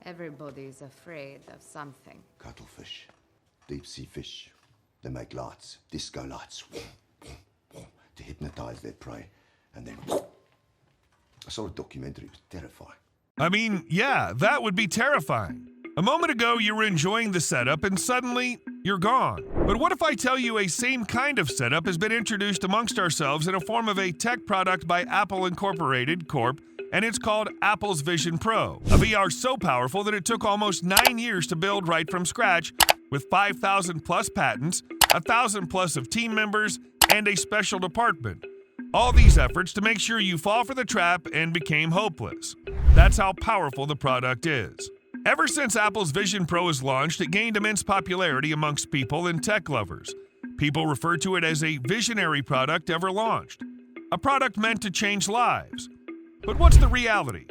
Everybody is afraid of something. Cuttlefish, deep-sea fish. They make lights, disco lights, to hypnotize their prey. And then I saw a documentary, it was terrifying. I mean, yeah, that would be terrifying. A moment ago, you were enjoying the setup and suddenly you're gone. But what if I tell you a same kind of setup has been introduced amongst ourselves in a form of a tech product by Apple Incorporated Corp., and it's called Apple's Vision Pro, a VR so powerful that it took almost 9 years to build right from scratch, with 5,000 plus patents, 1,000 plus of team members, and a special department. All these efforts to make sure you fall for the trap and became hopeless. That's how powerful the product is. Ever since Apple's Vision Pro was launched, it gained immense popularity amongst people and tech lovers. People refer to it as a visionary product ever launched, a product meant to change lives. But what's the reality?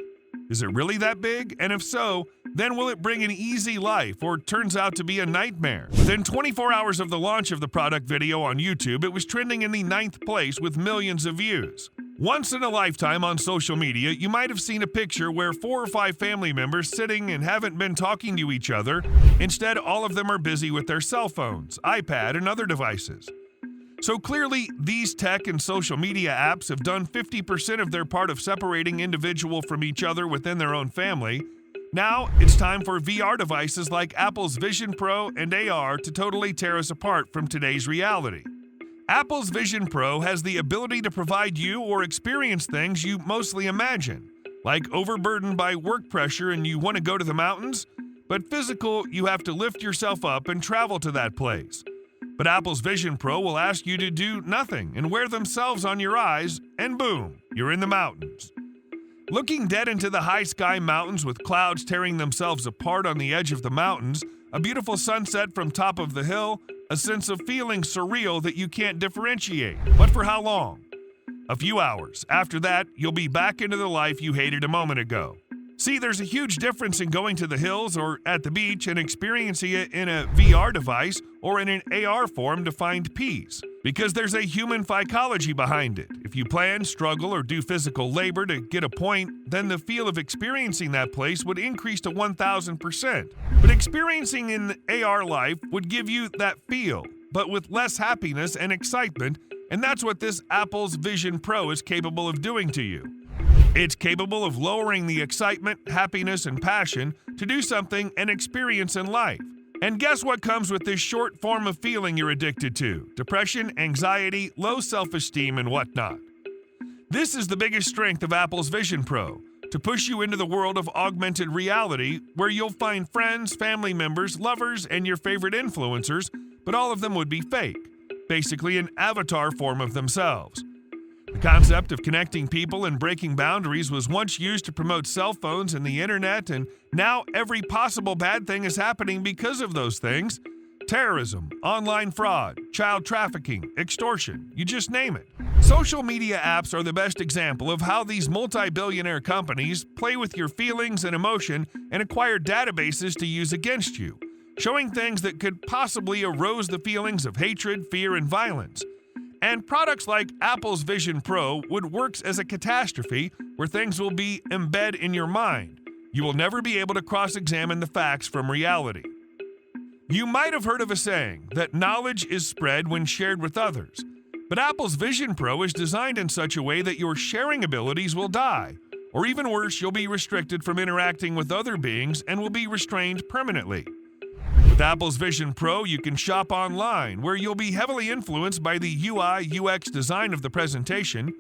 Is it really that big? And if so, then will it bring an easy life or turns out to be a nightmare? Within 24 hours of the launch of the product video on YouTube, it was trending in the 9th place with millions of views. Once in a lifetime on social media, you might have seen a picture where 4 or 5 family members sitting and haven't been talking to each other. Instead, all of them are busy with their cell phones, iPad, and other devices. So clearly, these tech and social media apps have done 50% of their part of separating individual from each other within their own family. Now, it's time for VR devices like Apple's Vision Pro and AR to totally tear us apart from today's reality. Apple's Vision Pro has the ability to provide you or experience things you mostly imagine, like overburdened by work pressure and you want to go to the mountains, but physical, you have to lift yourself up and travel to that place. But Apple's Vision Pro will ask you to do nothing and wear themselves on your eyes, and boom, you're in the mountains. Looking dead into the high sky mountains with clouds tearing themselves apart on the edge of the mountains, a beautiful sunset from top of the hill, a sense of feeling surreal that you can't differentiate. But for how long? A few hours. After that, you'll be back into the life you hated a moment ago. See, there's a huge difference in going to the hills or at the beach and experiencing it in a VR device or in an AR form to find peace. Because there's a human psychology behind it. If you plan, struggle, or do physical labor to get a point, then the feel of experiencing that place would increase to 1,000%. But experiencing an AR life would give you that feel, but with less happiness and excitement, and that's what this Apple's Vision Pro is capable of doing to you. It's capable of lowering the excitement, happiness, and passion to do something and experience in life. And guess what comes with this short form of feeling you're addicted to? Depression, anxiety, low self-esteem, and whatnot. This is the biggest strength of Apple's Vision Pro, to push you into the world of augmented reality where you'll find friends, family members, lovers, and your favorite influencers, but all of them would be fake, basically an avatar form of themselves. The concept of connecting people and breaking boundaries was once used to promote cell phones and the internet, and now every possible bad thing is happening because of those things. Terrorism, online fraud, child trafficking, extortion, you just name it. Social media apps are the best example of how these multi-billionaire companies play with your feelings and emotion and acquire databases to use against you, showing things that could possibly erode the feelings of hatred, fear, and violence. And products like Apple's Vision Pro would work as a catastrophe where things will be embedded in your mind. You will never be able to cross-examine the facts from reality. You might have heard of a saying that knowledge is spread when shared with others. But Apple's Vision Pro is designed in such a way that your sharing abilities will die. Or even worse, you'll be restricted from interacting with other beings and will be restrained permanently. With Apple's Vision Pro, you can shop online, where you'll be heavily influenced by the UI/UX design of the presentation.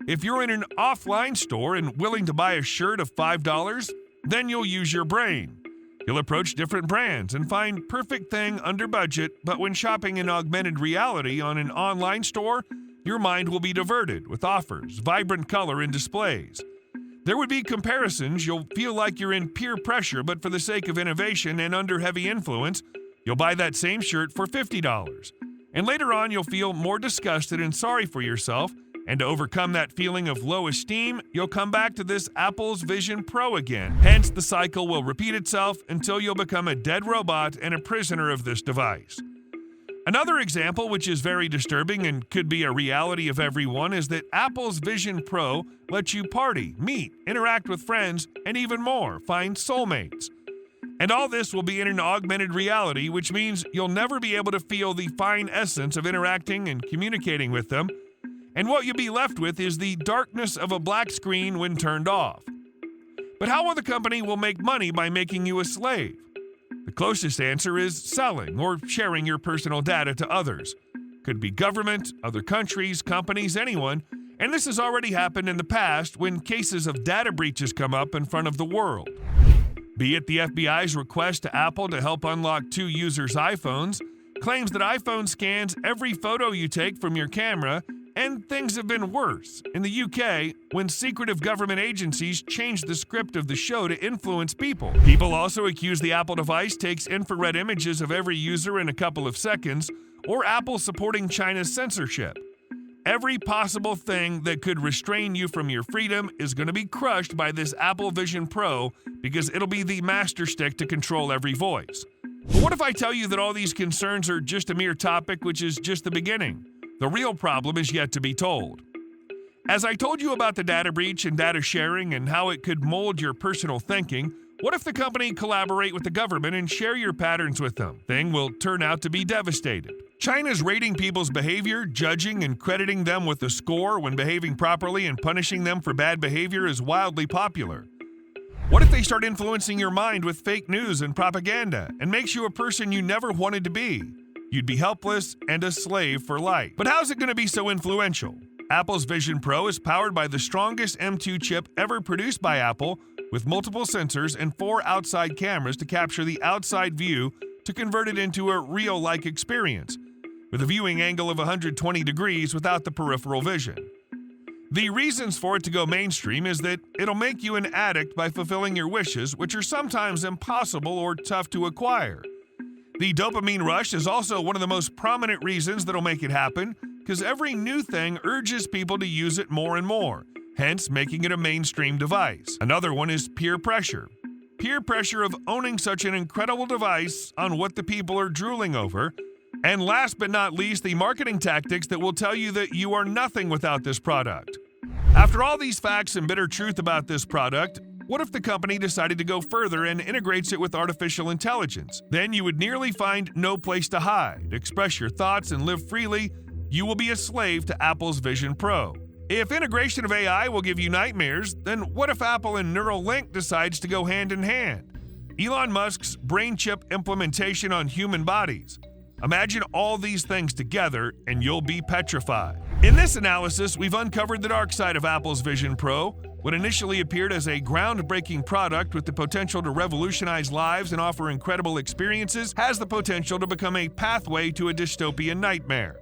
If you're in an offline store and willing to buy a shirt of $5, then you'll use your brain. You'll approach different brands and find perfect thing under budget, but when shopping in augmented reality on an online store, your mind will be diverted with offers, vibrant color, and displays. There would be comparisons. You'll feel like you're in peer pressure, but for the sake of innovation and under heavy influence, you'll buy that same shirt for $50. And later on, you'll feel more disgusted and sorry for yourself, and to overcome that feeling of low esteem, you'll come back to this Apple's Vision Pro again. Hence, the cycle will repeat itself until you'll become a dead robot and a prisoner of this device. Another example, which is very disturbing and could be a reality of everyone, is that Apple's Vision Pro lets you party, meet, interact with friends, and even more, find soulmates. And all this will be in an augmented reality, which means you'll never be able to feel the fine essence of interacting and communicating with them, and what you'll be left with is the darkness of a black screen when turned off. But how will the company make money by making you a slave? The closest answer is selling or sharing your personal data to others. Could be government, other countries, companies, anyone, and this has already happened in the past when cases of data breaches come up in front of the world. Be it the FBI's request to Apple to help unlock 2 users' iPhones, claims that iPhone scans every photo you take from your camera, and things have been worse in the UK when secretive government agencies changed the script of the show to influence people. People also accuse the Apple device takes infrared images of every user in a couple of seconds, or Apple supporting China's censorship. Every possible thing that could restrain you from your freedom is going to be crushed by this Apple Vision Pro because it'll be the master stick to control every voice. But what if I tell you that all these concerns are just a mere topic, which is just the beginning? The real problem is yet to be told. As I told you about the data breach and data sharing and how it could mold your personal thinking, what if the company collaborate with the government and share your patterns with them? Thing will turn out to be devastated. China's rating people's behavior, judging and crediting them with a score when behaving properly and punishing them for bad behavior is wildly popular. What if they start influencing your mind with fake news and propaganda and makes you a person you never wanted to be? You'd be helpless and a slave for life. But how's it going to be so influential? Apple's Vision Pro is powered by the strongest M2 chip ever produced by Apple, with multiple sensors and 4 outside cameras to capture the outside view to convert it into a real-like experience, with a viewing angle of 120 degrees without the peripheral vision. The reasons for it to go mainstream is that it'll make you an addict by fulfilling your wishes, which are sometimes impossible or tough to acquire. The dopamine rush is also one of the most prominent reasons that'll make it happen, because every new thing urges people to use it more and more, hence making it a mainstream device. Another one is peer pressure. Peer pressure of owning such an incredible device on what the people are drooling over. And last but not least, the marketing tactics that will tell you that you are nothing without this product. After all these facts and bitter truth about this product, what if the company decided to go further and integrates it with artificial intelligence? Then you would nearly find no place to hide, express your thoughts, and live freely. You will be a slave to Apple's Vision Pro. If integration of AI will give you nightmares, then what if Apple and Neuralink decides to go hand in hand? Elon Musk's brain chip implementation on human bodies. Imagine all these things together and you'll be petrified. In this analysis, we've uncovered the dark side of Apple's Vision Pro. What initially appeared as a groundbreaking product with the potential to revolutionize lives and offer incredible experiences has the potential to become a pathway to a dystopian nightmare.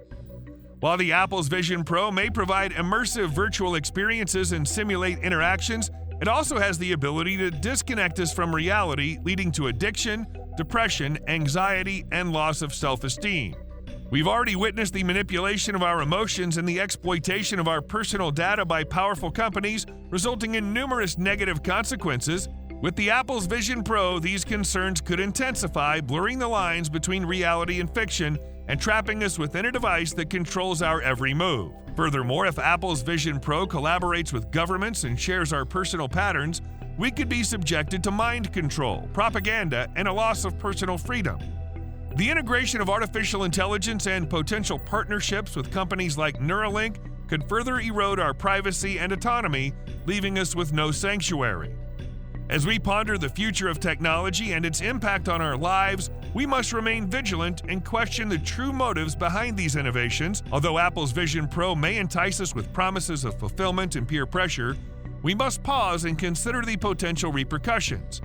While the Apple's Vision Pro may provide immersive virtual experiences and simulate interactions, it also has the ability to disconnect us from reality, leading to addiction, depression, anxiety, and loss of self-esteem. We've already witnessed the manipulation of our emotions and the exploitation of our personal data by powerful companies, resulting in numerous negative consequences. With the Apple's Vision Pro, these concerns could intensify, blurring the lines between reality and fiction and trapping us within a device that controls our every move. Furthermore, if Apple's Vision Pro collaborates with governments and shares our personal patterns, we could be subjected to mind control, propaganda, and a loss of personal freedom. The integration of artificial intelligence and potential partnerships with companies like Neuralink could further erode our privacy and autonomy, leaving us with no sanctuary. As we ponder the future of technology and its impact on our lives, we must remain vigilant and question the true motives behind these innovations. Although Apple's Vision Pro may entice us with promises of fulfillment and peer pressure, we must pause and consider the potential repercussions.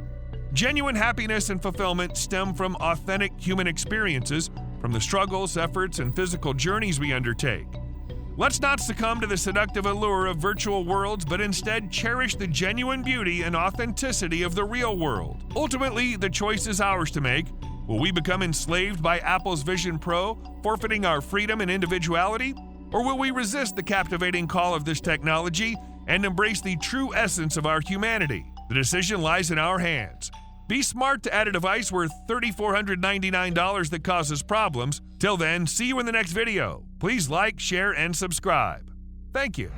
Genuine happiness and fulfillment stem from authentic human experiences, from the struggles, efforts, and physical journeys we undertake. Let's not succumb to the seductive allure of virtual worlds, but instead cherish the genuine beauty and authenticity of the real world. Ultimately, the choice is ours to make. Will we become enslaved by Apple's Vision Pro, forfeiting our freedom and individuality? Or will we resist the captivating call of this technology and embrace the true essence of our humanity? The decision lies in our hands. Be smart to add a device worth $3,499 that causes problems. Till then, see you in the next video. Please like, share, and subscribe. Thank you.